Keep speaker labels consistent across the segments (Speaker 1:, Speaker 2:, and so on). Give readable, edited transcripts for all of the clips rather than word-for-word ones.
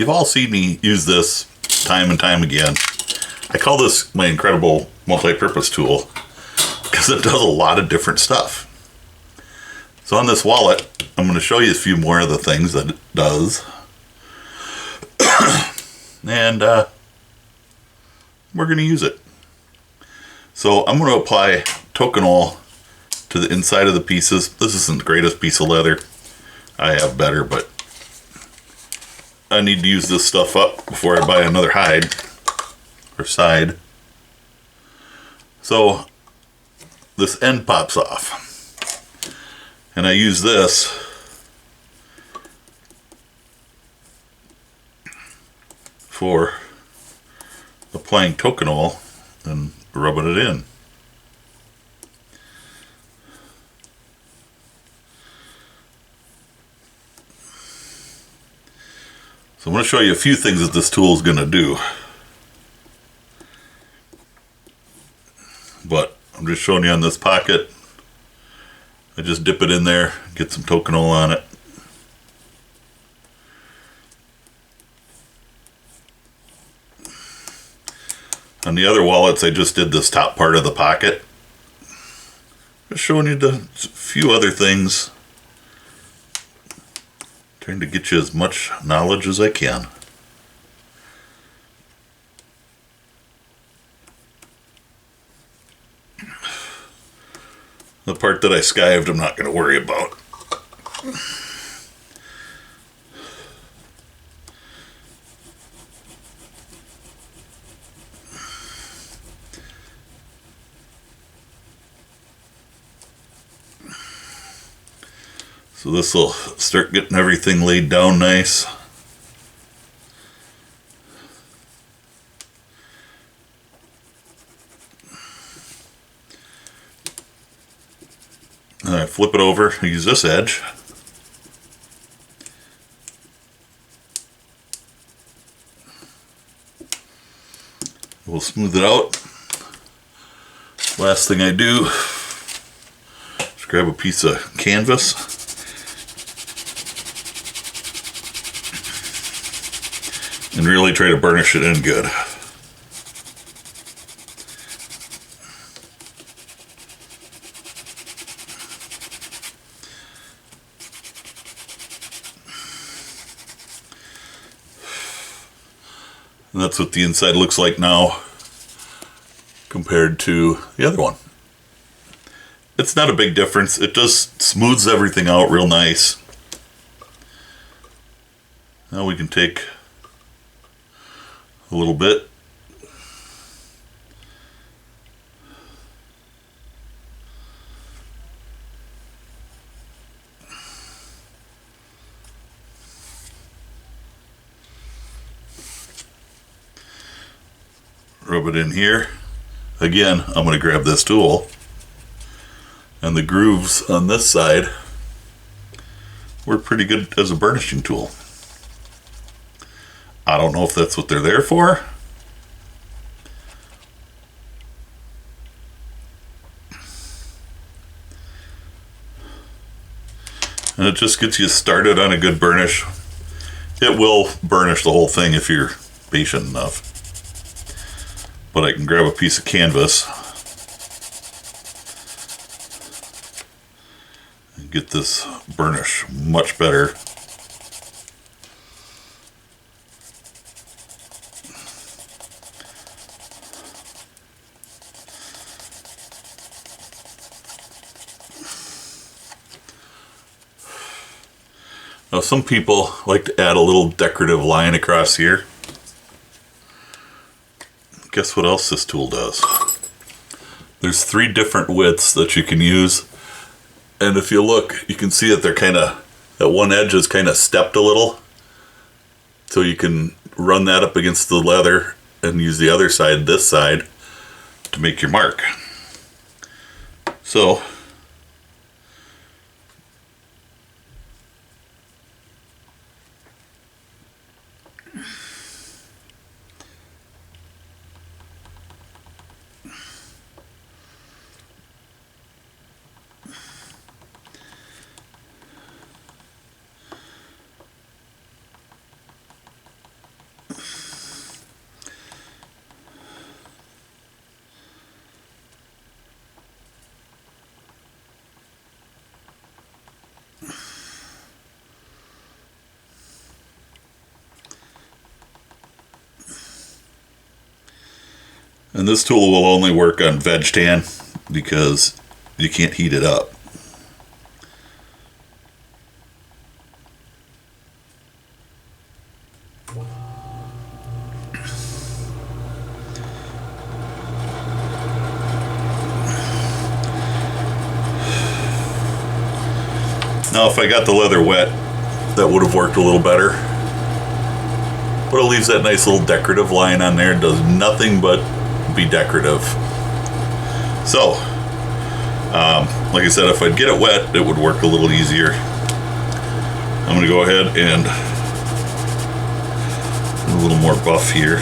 Speaker 1: you've all seen me use this time and time again. I call this my incredible multi-purpose tool because it does a lot of different stuff. So on this wallet, I'm going to show you a few more of the things that it does. And we're going to use it. So I'm going to apply tokenol to the inside of the pieces. This isn't the greatest piece of leather. I have better, but I need to use this stuff up before I buy another hide or side. So this end pops off. And I use this for applying tokenol and rubbing it in. So I'm going to show you a few things that this tool is going to do. But I'm just showing you on this pocket. I just dip it in there, get some tokenol on it. On the other wallets, I just did this top part of the pocket. Just showing you the few other things. Trying to get you as much knowledge as I can. The part that I skived, I'm not going to worry about. So this will start getting everything laid down nice. And I flip it over, use this edge. We'll smooth it out. Last thing I do is grab a piece of canvas. And really try to burnish it in good. And that's what the inside looks like now compared to the other one. It's not a big difference. It just smooths everything out real nice. Now we can take a little bit. Rub it in here. Again, I'm going to grab this tool, and the grooves on this side were pretty good as a burnishing tool. I don't know if that's what they're there for. And it just gets you started on a good burnish. It will burnish the whole thing if you're patient enough. But I can grab a piece of canvas and get this burnish much better. Now some people like to add a little decorative line across here. Guess what else this tool does? There's 3 different widths that you can use, and if you look, you can see that they're that one edge is kind of stepped a little, so you can run that up against the leather and use the other side, this side, to make your mark. So And this tool will only work on veg tan because you can't heat it up. Now if I got the leather wet, that would have worked a little better. But it leaves that nice little decorative line on there. It does nothing but be decorative. So, like I said, if I'd get it wet, it would work a little easier. I'm going to go ahead and do a little more buff here.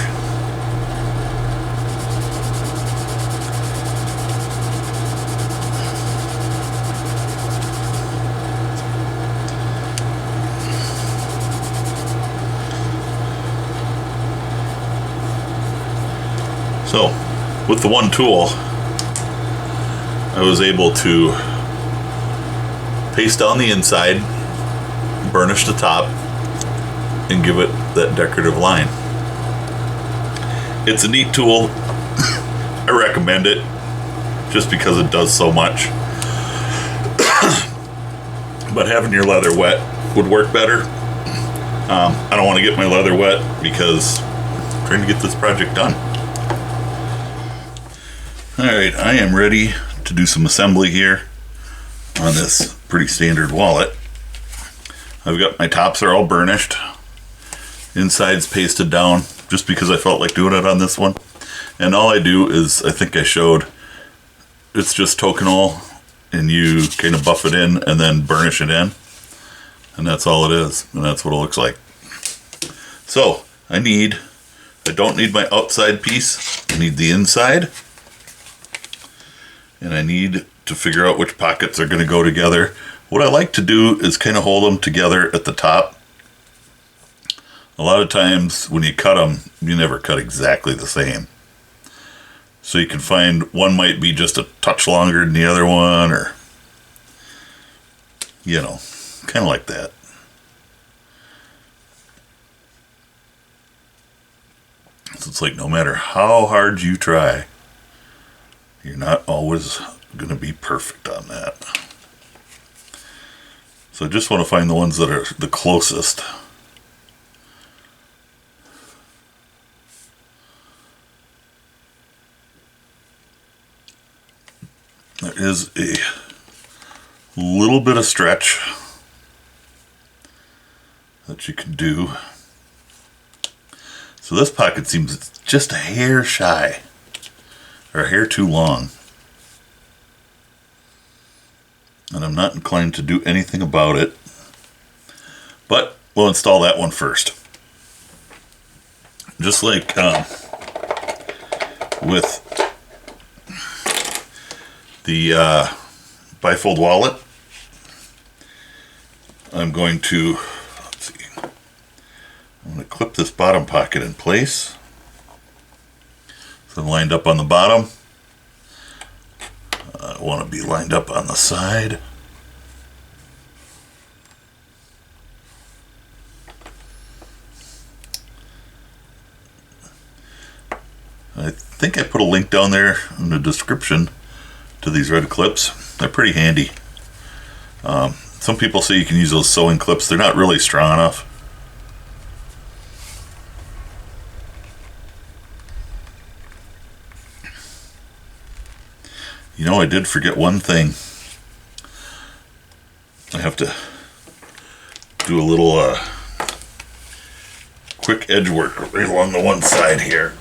Speaker 1: So, with the one tool, I was able to paste on the inside, burnish the top, and give it that decorative line. It's a neat tool. I recommend it just because it does so much. But having your leather wet would work better. I don't want to get my leather wet because I'm trying to get this project done. Alright, I am ready to do some assembly here on this pretty standard wallet. I've got my tops are all burnished. Inside's pasted down just because I felt like doing it on this one. And all I do is, I think I showed, it's just tokenol and you kind of buff it in and then burnish it in. And that's all it is. And that's what it looks like. So, I don't need my outside piece. I need the inside. And I need to figure out which pockets are going to go together. What I like to do is kind of hold them together at the top. A lot of times when you cut them, you never cut exactly the same. So you can find one might be just a touch longer than the other one, or, you know, kind of like that. So it's like no matter how hard you try, you're not always going to be perfect on that. So I just want to find the ones that are the closest. There is a little bit of stretch that you can do. So this pocket seems just a hair shy, or a hair too long. And I'm not inclined to do anything about it. But we'll install that one first. Just like with the Bifold wallet, I'm going to, let's see, I'm going to clip this bottom pocket in place. So I'm lined up on the bottom. I want to be lined up on the side. I think I put a link down there in the description to these red clips. They're pretty handy. Some people say you can use those sewing clips. They're not really strong enough. You know, I did forget one thing. I have to do a little quick edge work right along the one side here,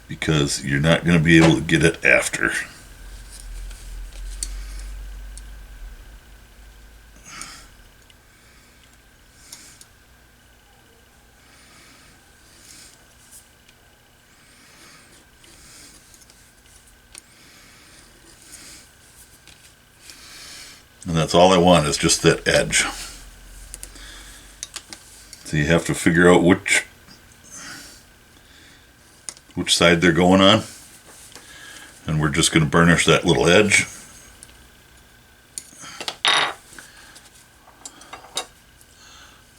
Speaker 1: because you're not going to be able to get it after. And that's all I want, is just that edge. So you have to figure out which side they're going on. And we're just going to burnish that little edge.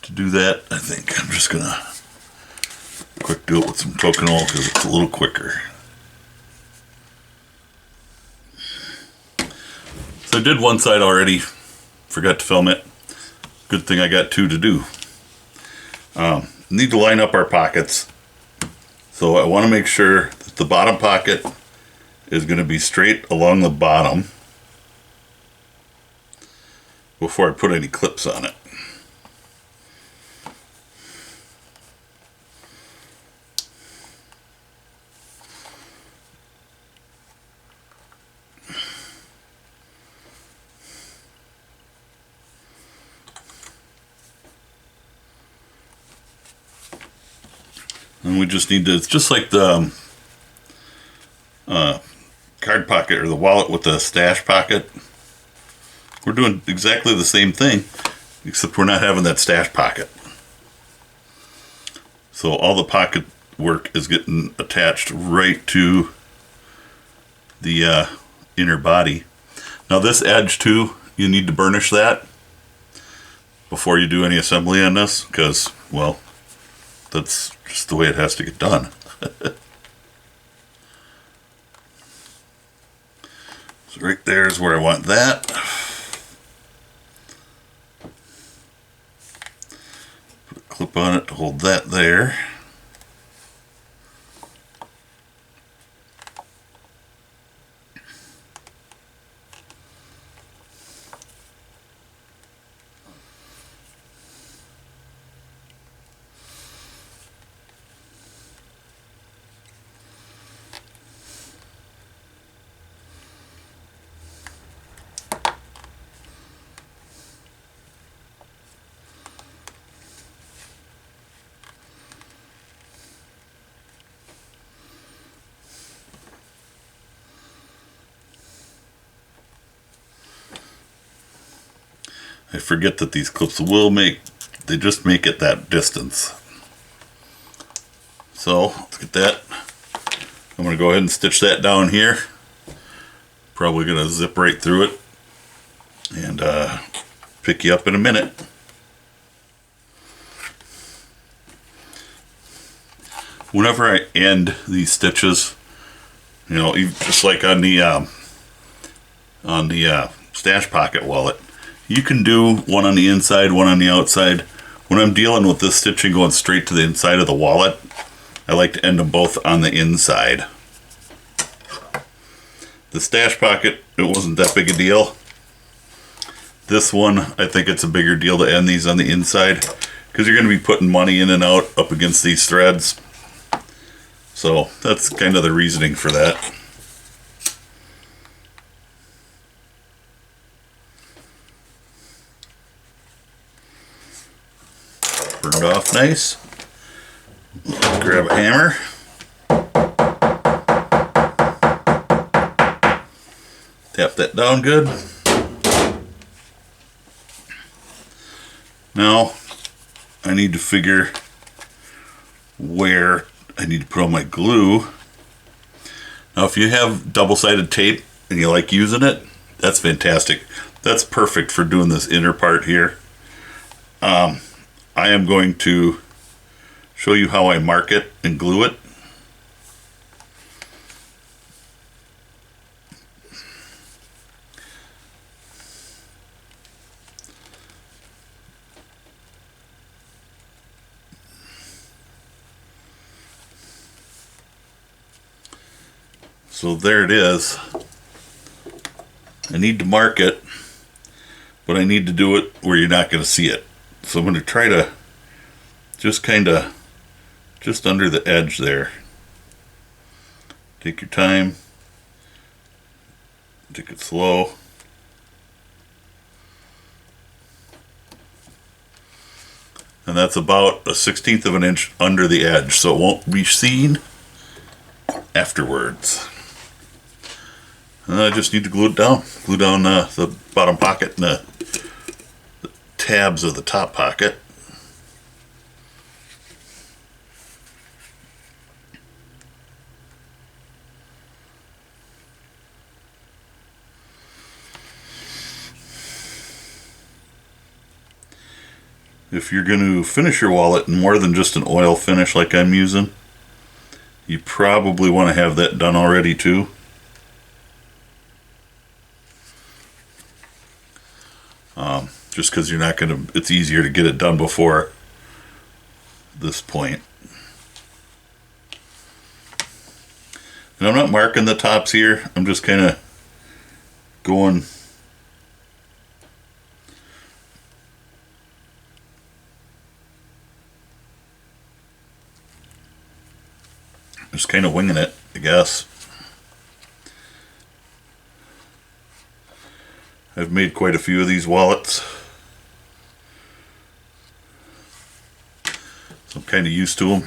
Speaker 1: To do that, I think I'm just going to quick do it with some coconut because it's a little quicker. So I did one side already, forgot to film it. Good thing I got two to do. Need to line up our pockets. So I want to make sure that the bottom pocket is going to be straight along the bottom before I put any clips on it. And we just need to, it's just like the card pocket or the wallet with the stash pocket. We're doing exactly the same thing, except we're not having that stash pocket. So all the pocket work is getting attached right to the inner body. Now this edge too, you need to burnish that before you do any assembly on this, because, well, that's just the way it has to get done. So right there is where I want that. Put a clip on it to hold that there. I forget that these clips will they just make it that distance. So let's get that. I'm going to go ahead and stitch that down here. Probably going to zip right through it and pick you up in a minute. Whenever I end these stitches, you know, just like on the stash pocket wallet, you can do one on the inside, one on the outside. When I'm dealing with this stitching going straight to the inside of the wallet, I like to end them both on the inside. The stash pocket, it wasn't that big a deal. This one, I think it's a bigger deal to end these on the inside because you're going to be putting money in and out up against these threads. So that's kind of the reasoning for that. Burned off nice. Grab a hammer. Tap that down good. Now I need to figure where I need to put on my glue. Now if you have double-sided tape and you like using it, that's fantastic. That's perfect for doing this inner part here. I am going to show you how I mark it and glue it. So there it is. I need to mark it, but I need to do it where you're not going to see it. So I'm going to try to just just under the edge there. Take your time. Take it slow. And that's about a 1/16 of an inch under the edge, so it won't be seen afterwards. And I just need to glue it down. Glue down the bottom pocket and the tabs of the top pocket. If you're going to finish your wallet in more than just an oil finish like I'm using, You probably want to have that done already too. Just because you're not going to, it's easier to get it done before this point. And I'm not marking the tops here. I'm just kind of going just kind of winging it, I guess. I've made quite a few of these wallets, so I'm kind of used to them.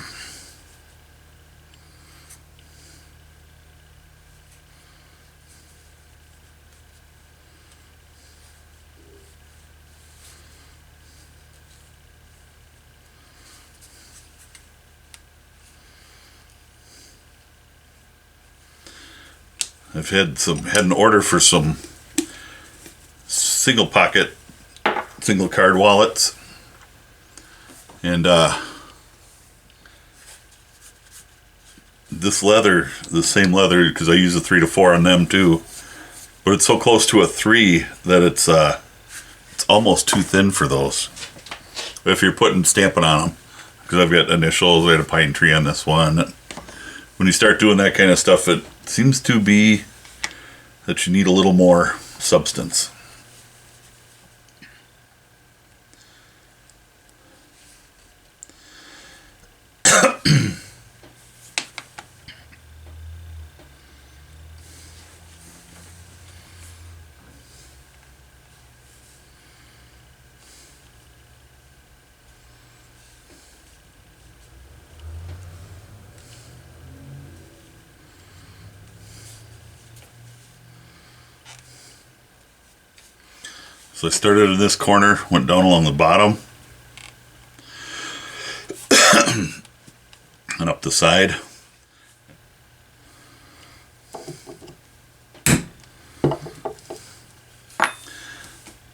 Speaker 1: I've had an order for some single pocket, single card wallets, and this leather, the same leather, because I use a 3 to 4 on them too, but it's so close to a 3 that it's almost too thin for those. If you're putting stamping on them, because I've got initials, I had a pine tree on this one. When you start doing that kind of stuff, it seems to be that you need a little more substance. So I started in this corner, went down along the bottom, and up the side.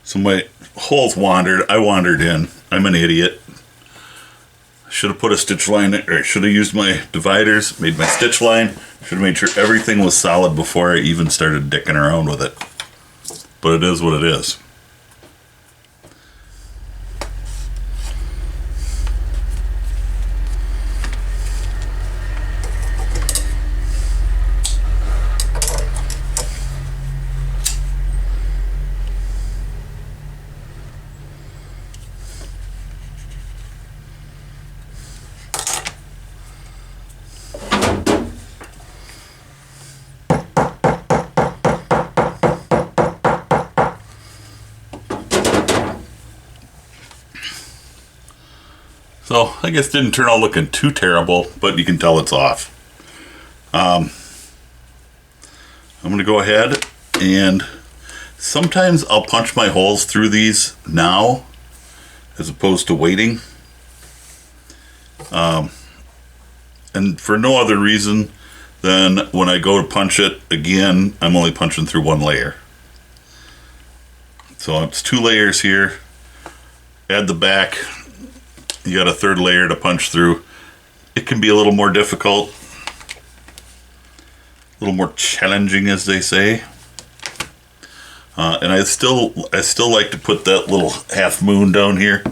Speaker 1: So my holes wandered. I wandered in. I'm an idiot. Should have put a stitch line, or should have used my dividers, made my stitch line. Should have made sure everything was solid before I even started dicking around with it. But it is what it is. So I guess it didn't turn out looking too terrible, but you can tell it's off. I'm going to go ahead and sometimes I'll punch my holes through these now as opposed to waiting. And for no other reason than when I go to punch it again, I'm only punching through one layer. So it's 2 layers here. Add the back. You got a 3rd layer to punch through. It can be a little more difficult, a little more challenging, as they say. And I still like to put that little half moon down here.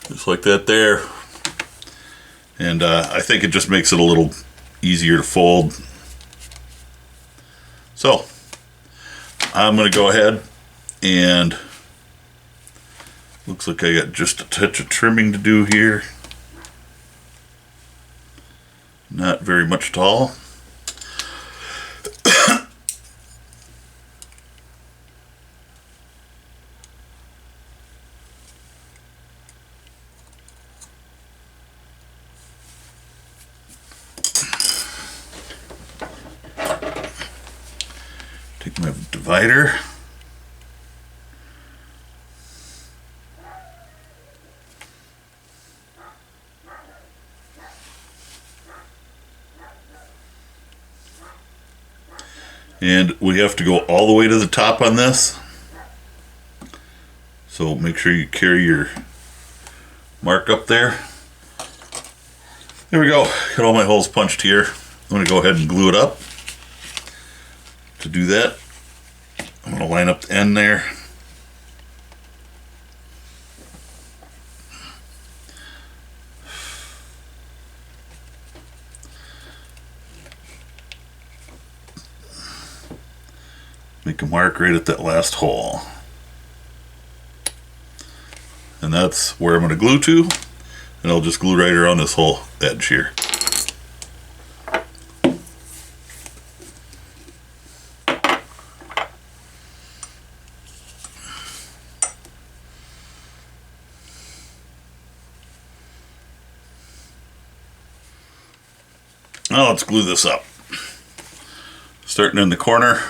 Speaker 1: Just like that there. And I think it just makes it a little easier to fold. So I'm going to go ahead and looks like I got just a touch of trimming to do here. Not very much at all. Take my divider. And we have to go all the way to the top on this. So make sure you carry your mark up there. There we go. Got all my holes punched here. I'm going to go ahead and glue it up. To do that, I'm going to line up the end there. Make a mark right at that last hole. And that's where I'm going to glue to. And I'll just glue right around this whole edge here. Now let's glue this up. Starting in the corner.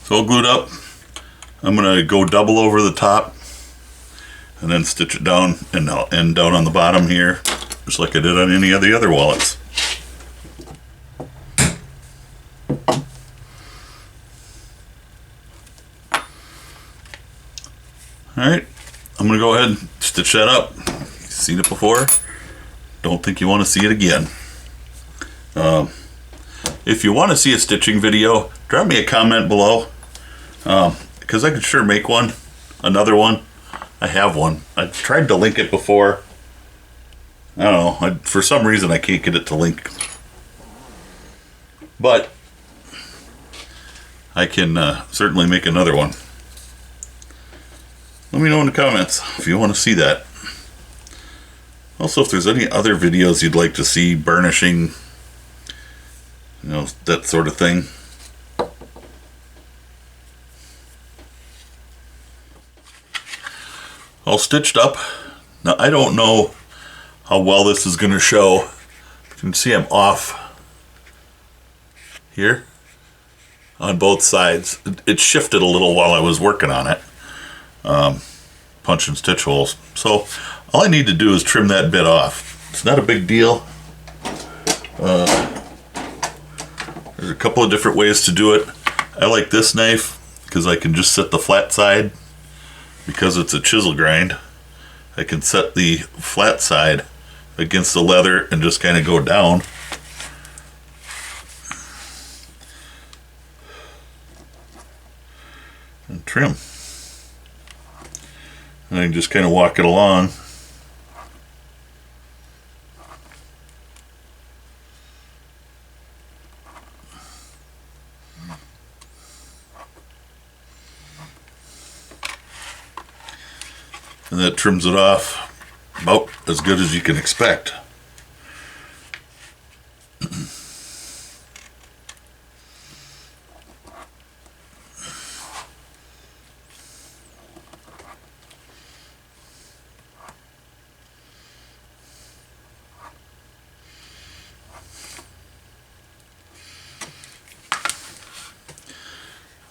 Speaker 1: So all glued up, I'm going to go double over the top and then stitch it down and I'll end down on the bottom here, just like I did on any of the other wallets. Alright, I'm going to go ahead and stitch that up. You've seen it before. Don't think you want to see it again. If you want to see a stitching video, drop me a comment below. Because I could sure make one. Another one. I have one. I've tried to link it before. I don't know. For some reason I can't get it to link. But I can certainly make another one. Let me know in the comments if you want to see that. Also, if there's any other videos you'd like to see, burnishing, you know, that sort of thing. All stitched up. Now I don't know how well this is going to show. You can see I'm off here on both sides. It shifted a little while I was working on it. Punching stitch holes. So all I need to do is trim that bit off. It's not a big deal. There's a couple of different ways to do it. I like this knife because I can just set the flat side. Because it's a chisel grind, I can set the flat side against the leather and just kind of go down. And trim. And I can just kind of walk it along. And that trims it off about as good as you can expect.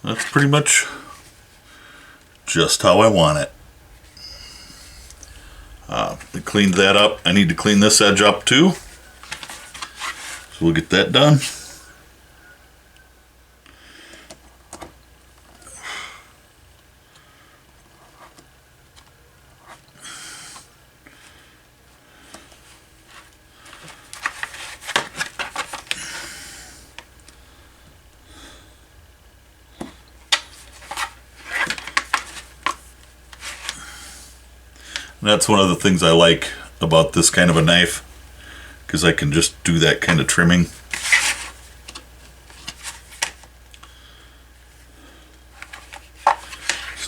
Speaker 1: That's pretty much just how I want it. I cleaned that up. I need to clean this edge up too. So we'll get that done. And that's one of the things I like about this kind of a knife, because I can just do that kind of trimming.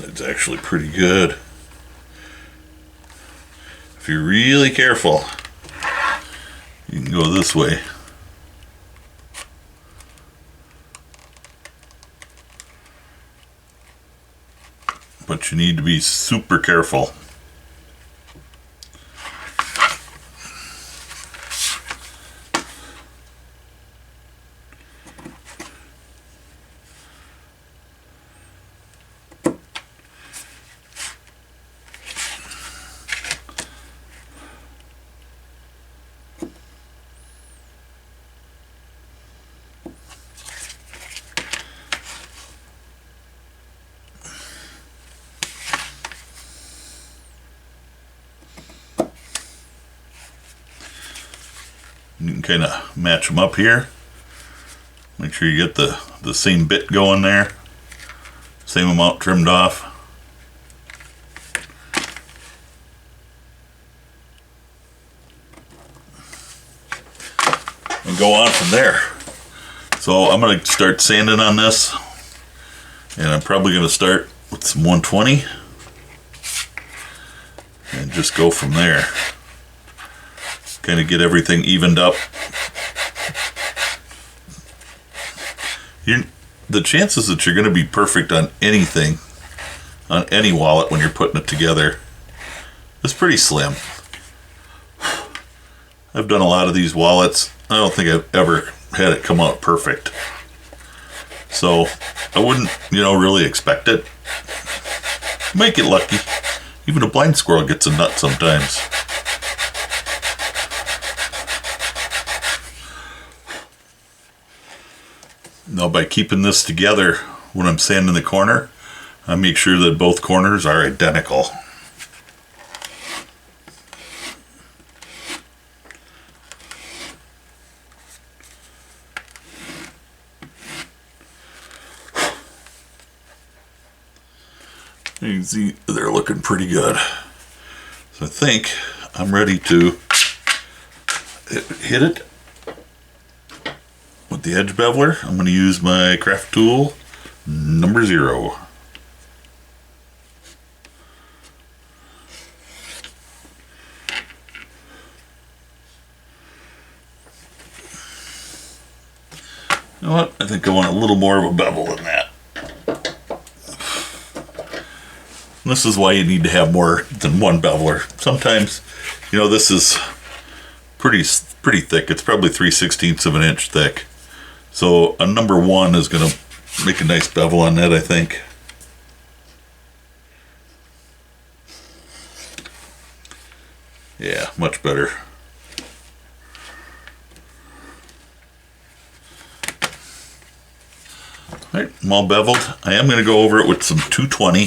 Speaker 1: It's actually pretty good. If you're really careful, you can go this way. But you need to be super careful. You can kind of match them up here. Make sure you get the same bit going there. Same amount trimmed off. And go on from there. So I'm going to start sanding on this. And I'm probably going to start with some 120. And just go from there. Kind of get everything evened up. The chances that you're going to be perfect on anything, on any wallet when you're putting it together, is pretty slim. I've done a lot of these wallets. I don't think I've ever had it come out perfect. So I wouldn't, really expect it. You might get lucky. Even a blind squirrel gets a nut sometimes. Now by keeping this together, when I'm sanding the corner, I make sure that both corners are identical. You can see they're looking pretty good. So I think I'm ready to hit it. With the edge beveler, I'm going to use my craft tool number 0. You know what? I think I want a little more of a bevel than that. This is why you need to have more than one beveler. Sometimes, this is pretty thick. It's probably 3/16 of an inch thick. So a number 1 is going to make a nice bevel on that, I think. Yeah, much better. Alright, I'm all beveled. I am going to go over it with some 220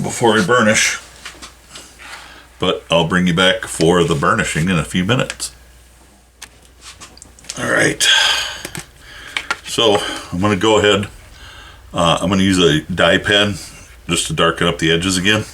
Speaker 1: before I burnish. But I'll bring you back for the burnishing in a few minutes. Alright, so I'm going to go ahead, I'm going to use a dye pen just to darken up the edges again.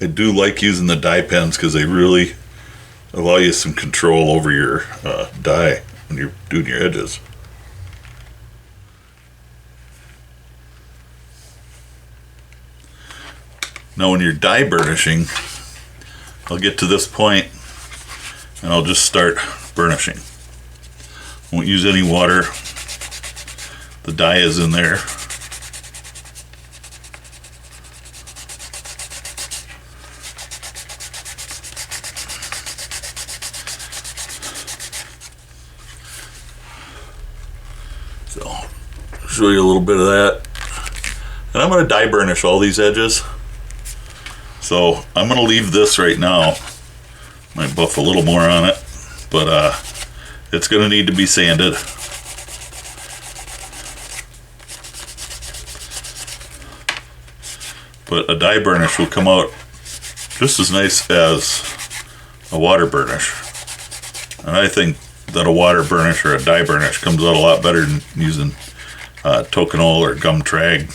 Speaker 1: I do like using the dye pens because they really allow you some control over your dye when you're doing your edges. Now when you're dye burnishing, I'll get to this point and I'll just start burnishing. Won't use any water. The dye is in there. So, I'll show you a little bit of that. And I'm going to dye burnish all these edges. So I'm going to leave this right now. Might buff a little more on it, but it's going to need to be sanded. But a dye burnish will come out just as nice as a water burnish. And I think that a water burnish or a dye burnish comes out a lot better than using tokenol or gum trag.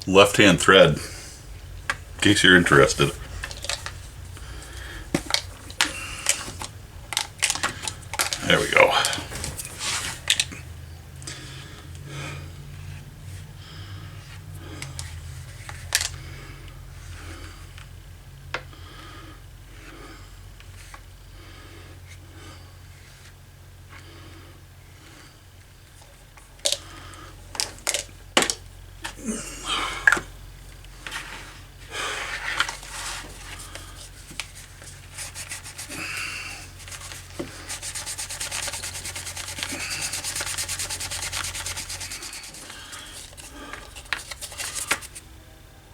Speaker 1: Left-hand thread, in case you're interested. There we go.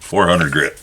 Speaker 1: .400 grit.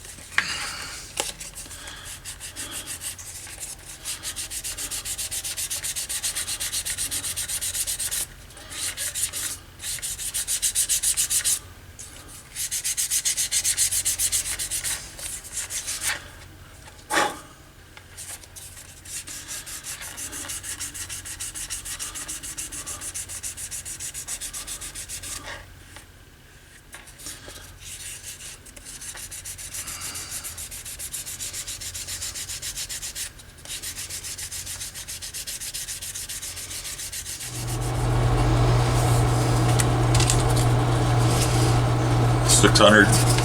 Speaker 1: $600.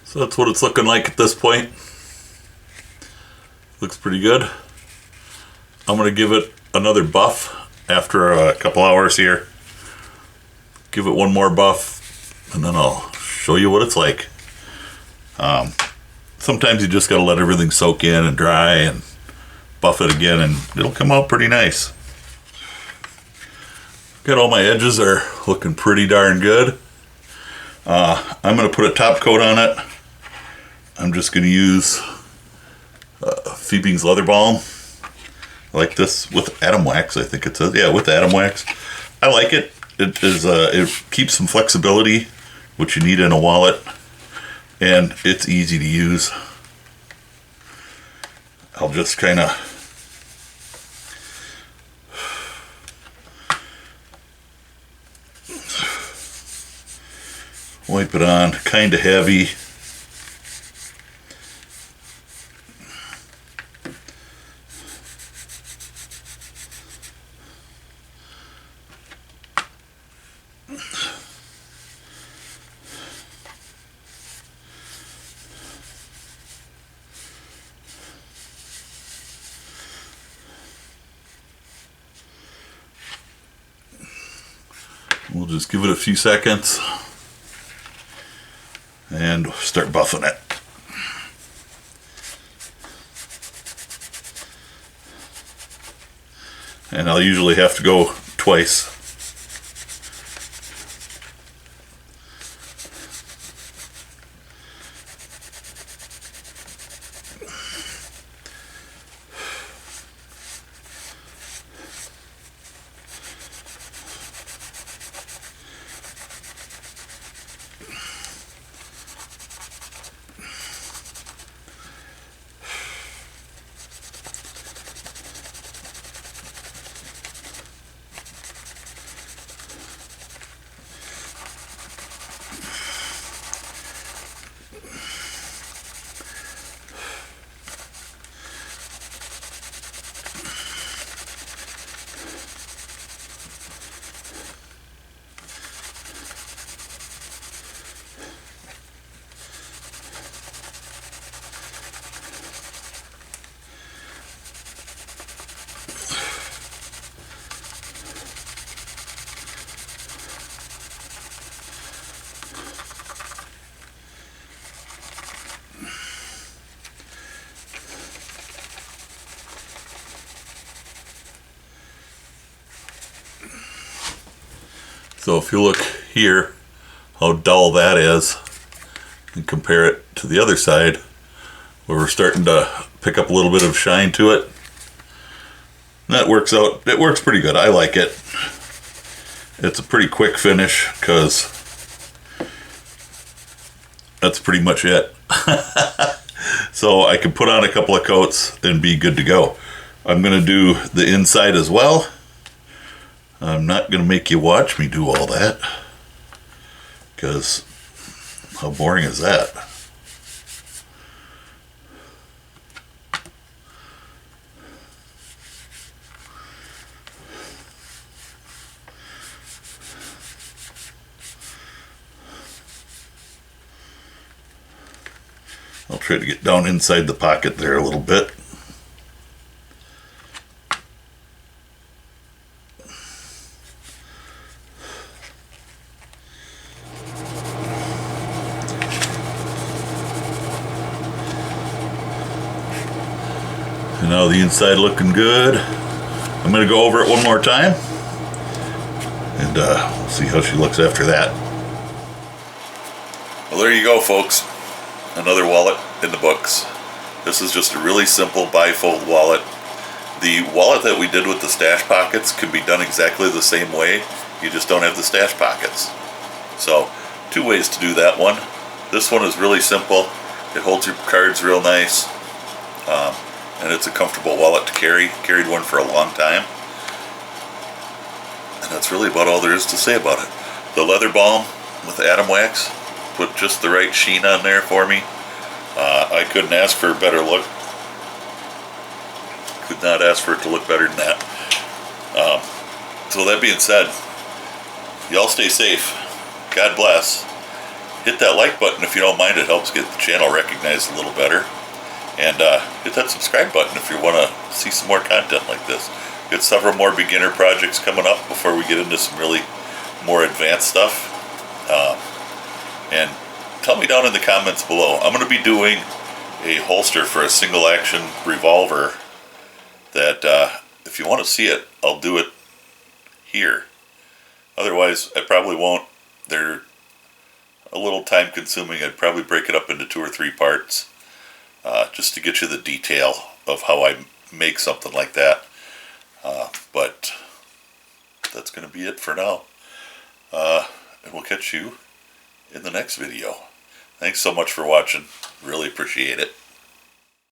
Speaker 1: So that's what it's looking like at this point. Looks pretty good. I'm going to give it another buff after a couple hours here. Give it one more buff, and then I'll show you what it's like. Sometimes you just got to let everything soak in and dry and buff it again, and it'll come out pretty nice. Got all my edges are looking pretty darn good. I'm going to put a top coat on it. I'm just going to use Phoebe's Leather Balm. I like this with Atom Wax, I think it says. Yeah, with Atom Wax. I like it. It keeps some flexibility, which you need in a wallet, and it's easy to use. I'll just kind of wipe it on, kind of heavy. We'll just give it a few seconds and start buffing it. And I'll usually have to go twice. So if you look here, how dull that is, and compare it to the other side, where we're starting to pick up a little bit of shine to it. That works out, it works pretty good. I like it. It's a pretty quick finish, because that's pretty much it. So I can put on a couple of coats and be good to go. I'm going to do the inside as well. I'm not going to make you watch me do all that, because how boring is that? I'll try to get down inside the pocket there a little bit. And now the inside looking good. I'm going to go over it one more time, and we'll see how she looks after that. Well, there you go, folks. Another wallet in the books. This is just a really simple bifold wallet. The wallet that we did with the stash pockets can be done exactly the same way. You just don't have the stash pockets. So, two ways to do that one. This one is really simple. It holds your cards real nice. And it's a comfortable wallet to carry. Carried one for a long time. And that's really about all there is to say about it. The leather balm with atom wax put just the right sheen on there for me. I couldn't ask for a better look. Could not ask for it to look better than that. So that being said, y'all stay safe. God bless. Hit that like button if you don't mind. It helps get the channel recognized a little better. And hit that subscribe button if you want to see some more content like this. Got several more beginner projects coming up before we get into some really more advanced stuff. And tell me down in the comments below. I'm going to be doing a holster for a single action revolver that if you want to see it, I'll do it here. Otherwise, I probably won't. They're a little time consuming. I'd probably break it up into 2 or 3 parts. Just to get you the detail of how I make something like that. But that's going to be it for now. And we'll catch you in the next video. Thanks so much for watching. Really appreciate it.